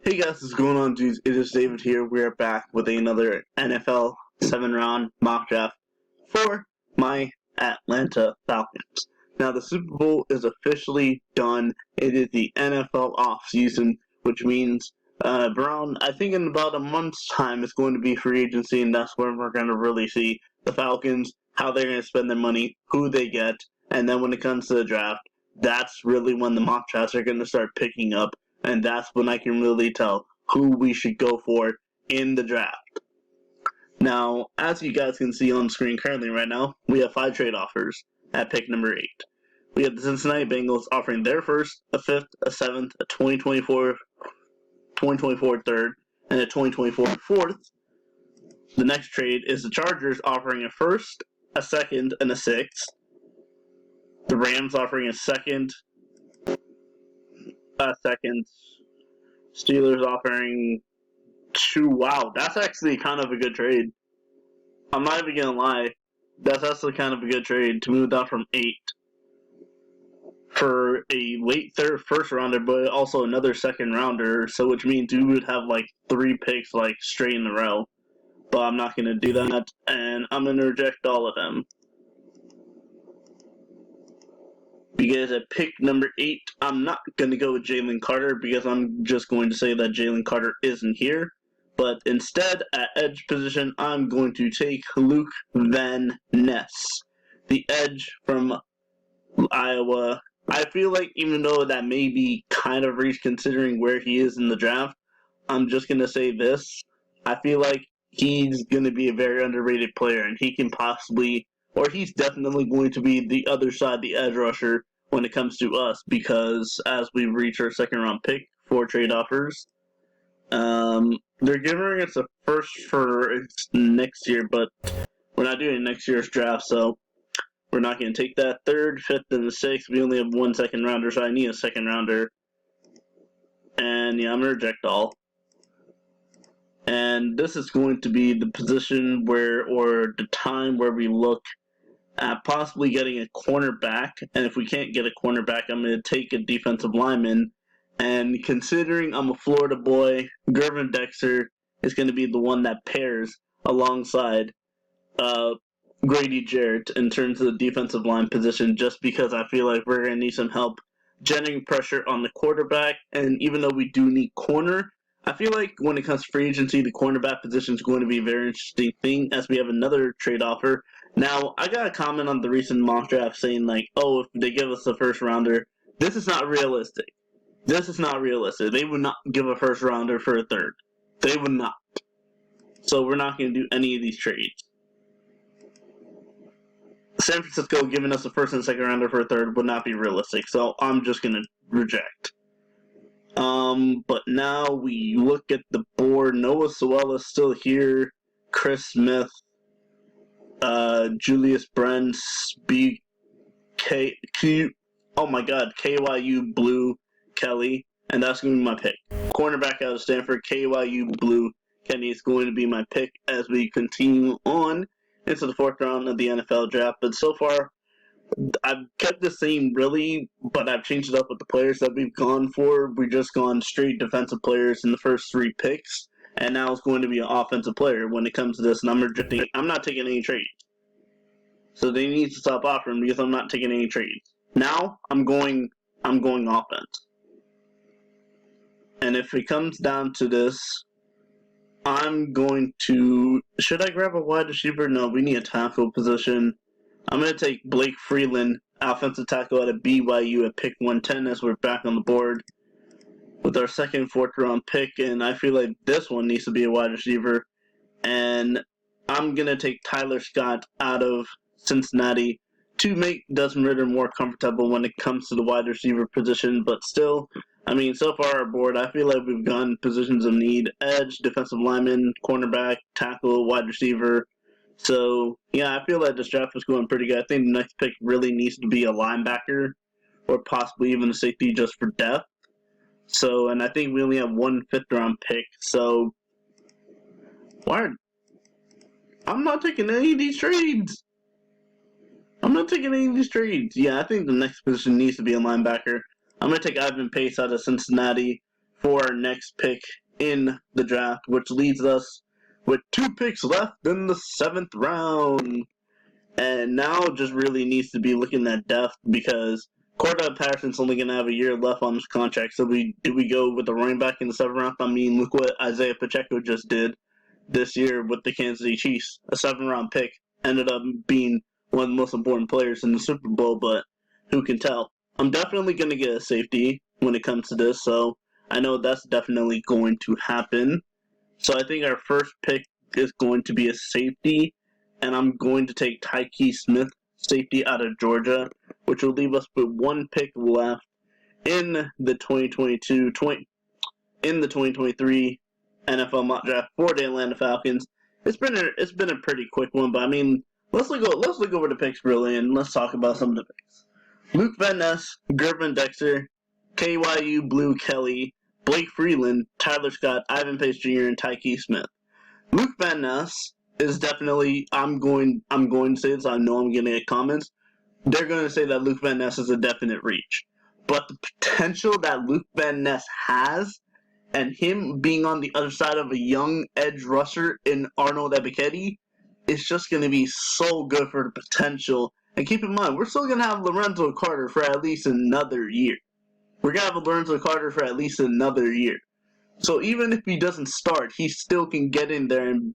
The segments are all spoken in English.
Hey guys, what's going on, dudes? It is David here. We are back with another NFL 7-round mock draft for my Atlanta Falcons. Now, the Super Bowl is officially done. It is the NFL offseason, which means I think in about a month's time, it's going to be free agency, and that's when we're going to really see the Falcons, how they're going to spend their money, who they get, and then when it comes to the draft, that's really when the mock drafts are going to start picking up. And that's when I can really tell who we should go for in the draft. Now, as you guys can see on screen currently right now, we have 5 trade offers at pick number 8. We have the Cincinnati Bengals offering their first, a 5th, a 7th, a 2024 third, and a 2024 fourth. The next trade is the Chargers offering a first, a second, and a 6th. The Rams offering a second, Steelers offering 2. Wow, that's actually kind of a good trade. I'm not even gonna lie. That's actually kind of a good trade to move down from 8 for a late first rounder, but also another second rounder. So which means we would have like 3 picks like straight in a row. But I'm not gonna do that, and I'm gonna reject all of them. Because at pick number 8, I'm not going to go with Jalen Carter because I'm just going to say that Jalen Carter isn't here. But instead, at edge position, I'm going to take Luke Van Ness, the edge from Iowa. I feel like even though that may be kind of reach considering where he is in the draft, I'm just going to say this. I feel like he's going to be a very underrated player, and he can possibly... or he's definitely going to be the other side, the edge rusher, when it comes to us, because as we reach our second round pick for trade offers, they're giving us a first for next year, but we're not doing next year's draft, so we're not going to take that. 3rd, 5th, and the 6th. We only have 1 second rounder, so I need a second rounder. And yeah, I'm going to reject all. And this is going to be the position where, or the time where we look at possibly getting a cornerback, and if we can't get a cornerback, I'm going to take a defensive lineman. And considering I'm a Florida boy, Gervin Dexter is going to be the one that pairs alongside Grady Jarrett in terms of the defensive line position, just because I feel like we're going to need some help generating pressure on the quarterback. And even though we do need corner, I feel like when it comes to free agency, the cornerback position is going to be a very interesting thing, as we have another trade offer. Now, I got a comment on the recent mock draft saying, like, oh, if they give us a first rounder, this is not realistic. This is not realistic. They would not give a first rounder for a third. They would not. So we're not going to do any of these trades. San Francisco giving us a first and second rounder for a third would not be realistic, so I'm just going to reject. But now we look at the board. Noah Sewell is still here. Chris Smith, Julius Brents, KYU Blue Kelly, and that's going to be my pick. Cornerback out of Stanford, KYU Blue Kelly is going to be my pick as we continue on into the 4th round of the NFL draft. But so far, I've kept the same really, but I've changed it up with the players that we've gone for. We've just gone straight defensive players in the first 3 picks, and now it's going to be an offensive player when it comes to this. And I'm not taking any trades, so they need to stop offering because I'm not taking any trades. Now I'm going offense, and if it comes down to this, I'm going to. Should I grab a wide receiver? No, we need a tackle position. I'm going to take Blake Freeland, offensive tackle out of BYU at pick 110 as we're back on the board with our second 4th round pick, and I feel like this one needs to be a wide receiver. And I'm going to take Tyler Scott out of Cincinnati to make Desmond Ridder more comfortable when it comes to the wide receiver position. But still, I mean, so far our board, I feel like we've gone positions of need: edge, defensive lineman, cornerback, tackle, wide receiver. So, yeah, I feel like this draft is going pretty good. I think the next pick really needs to be a linebacker or possibly even a safety just for depth. So, and I think we only have 1 5th-round pick. So, I'm not taking any of these trades. Yeah, I think the next position needs to be a linebacker. I'm going to take Ivan Pace out of Cincinnati for our next pick in the draft, which leads us with 2 picks left in the 7th round. And now just really needs to be looking at depth because Cordell Patterson's only going to have a year left on his contract. So do we go with the running back in the 7th round? I mean, look what Isaiah Pacheco just did this year with the Kansas City Chiefs. A 7th-round pick ended up being one of the most important players in the Super Bowl, but who can tell? I'm definitely going to get a safety when it comes to this, so I know that's definitely going to happen. So I think our first pick is going to be a safety, and I'm going to take Tyke Smith, safety out of Georgia, which will leave us with 1 pick left in the 2023 NFL Mock Draft for the Atlanta Falcons. It's been a pretty quick one, but I mean, let's look over the picks really, and let's talk about some of the picks. Luke Van Ness, Gervin Dexter, KYU Blue Kelly, Blake Freeland, Tyler Scott, Ivan Pace Jr., and Tyke Smith. Luke Van Ness is definitely, I'm going to say this, I know I'm going to get comments. They're going to say that Luke Van Ness is a definite reach. But the potential that Luke Van Ness has, and him being on the other side of a young edge rusher in Arnold Ebiketie, is just going to be so good for the potential. And keep in mind, we're still going to have Lorenzo Carter for at least another year. We're going to have Lorenzo Carter for at least another year. So even if he doesn't start, he still can get in there and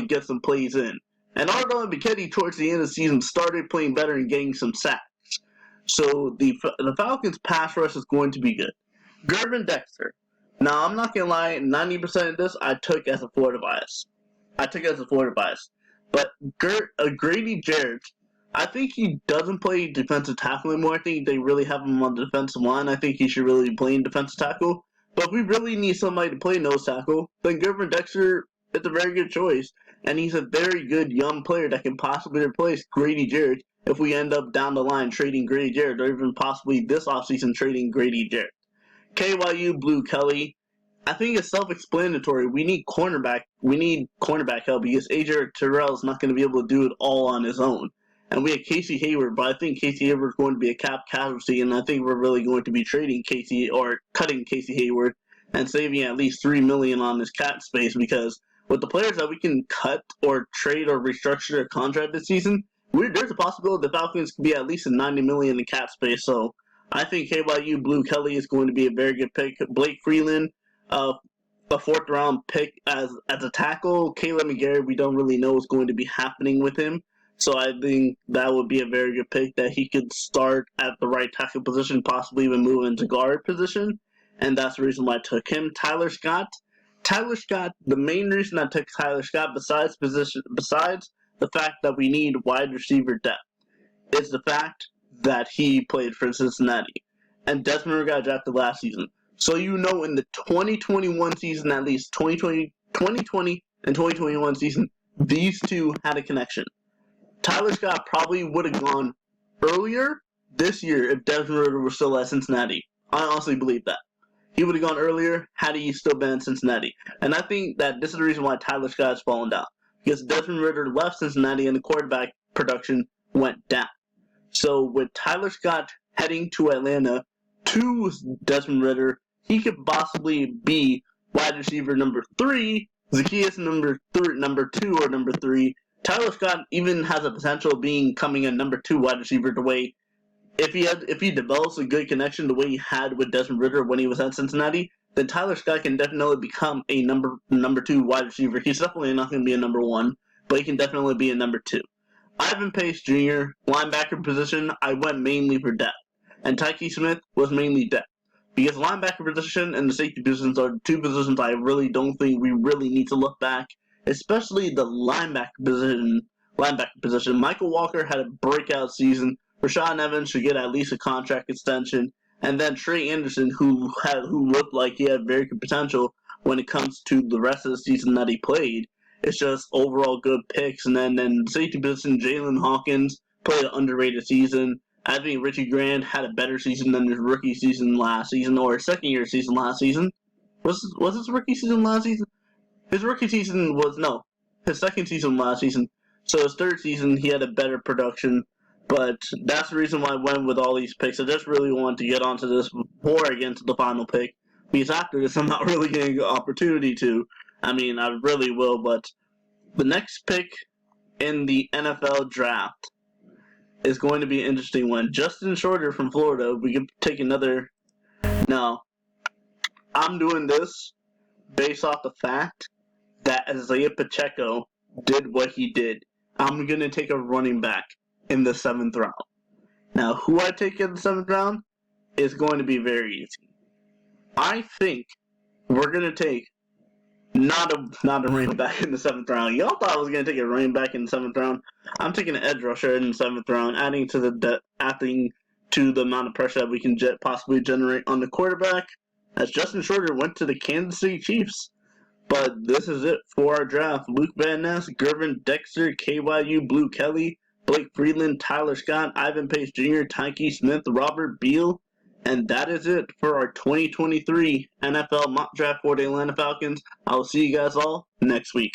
get some plays in. And Arnold Ebiketie, towards the end of the season, started playing better and getting some sacks. So the Falcons' pass rush is going to be good. Gervin Dexter. Now, I'm not going to lie, 90% of this I took as a Florida bias. But Grady Jarrett, I think he doesn't play defensive tackle anymore. I think they really have him on the defensive line. I think he should really be playing defensive tackle. But if we really need somebody to play nose tackle, then Gervin Dexter is a very good choice. And he's a very good young player that can possibly replace Grady Jarrett if we end up down the line trading Grady Jarrett, or even possibly this offseason trading Grady Jarrett. KYU Blue Kelly, I think it's self-explanatory. We need cornerback help because AJ Terrell is not going to be able to do it all on his own. And we have Casey Hayward, but I think Casey Hayward is going to be a cap casualty, and I think we're really going to be trading Casey or cutting Casey Hayward and saving at least $3 million on this cap space, because with the players that we can cut or trade or restructure their contract this season, there's a possibility the Falcons could be at least $90 million in cap space. So I think KYU Blue Kelly is going to be a very good pick. Blake Freeland, a 4th round pick as a tackle. Caleb McGarry, we don't really know what's going to be happening with him. So I think that would be a very good pick, that he could start at the right tackle position, possibly even move into guard position. And that's the reason why I took him. Tyler Scott, the main reason I took Tyler Scott, besides the fact that we need wide receiver depth, is the fact that he played for Cincinnati. And Desmond Ridder got drafted last season. So in the 2021 season, at least 2020 and 2021 season, these two had a connection. Tyler Scott probably would have gone earlier this year if Desmond Ridder was still at Cincinnati. I honestly believe that. He would have gone earlier had he still been in Cincinnati. And I think that this is the reason why Tyler Scott has fallen down. Because Desmond Ridder left Cincinnati and the quarterback production went down. So with Tyler Scott heading to Atlanta to Desmond Ridder, he could possibly be wide receiver number 3, Zacchaeus number 2 or number 3. Tyler Scott even has a potential of becoming a number 2 wide receiver the way, if he develops a good connection the way he had with Desmond Ridder when he was at Cincinnati, then Tyler Scott can definitely become a number 2 wide receiver. He's definitely not going to be a number 1, but he can definitely be a number 2. Ivan Pace Jr., linebacker position, I went mainly for depth. And Tyke Smith was mainly depth. Because linebacker position and the safety positions are 2 positions I really don't think we really need to look back. Especially the linebacker position. Michael Walker had a breakout season. Rashaan Evans should get at least a contract extension. And then Trey Anderson, who looked like he had very good potential when it comes to the rest of the season that he played. It's just overall good picks. And then safety position, Jalen Hawkins played an underrated season. I think Richie Grant had a better season than his rookie season last season, or his second year season last season. Was his rookie season last season? His rookie season his second season last season. So his third season, he had a better production. But that's the reason why I went with all these picks. I just really wanted to get onto this before I get into the final pick. because after this, I'm not really getting an opportunity to. I mean, I really will, but the next pick in the NFL draft is going to be an interesting one. Justin Shorter from Florida. We could take another. Now, I'm doing this based off the fact that Isaiah Pacheco did what he did. I'm going to take a running back in the 7th round. Now, who I take in the 7th round is going to be very easy. I think we're going to take not a running back in the 7th round. Y'all thought I was going to take a running back in the 7th round. I'm taking an edge rusher in the 7th round, adding to the amount of pressure that we can possibly generate on the quarterback, as Justin Shorter went to the Kansas City Chiefs. But this is it for our draft. Luke Van Ness, Gervin Dexter, KYU, Blue Kelly, Blake Freeland, Tyler Scott, Ivan Pace Jr., Tyke Smith, Robert Beal. And that is it for our 2023 NFL Mock Draft for the Atlanta Falcons. I will see you guys all next week.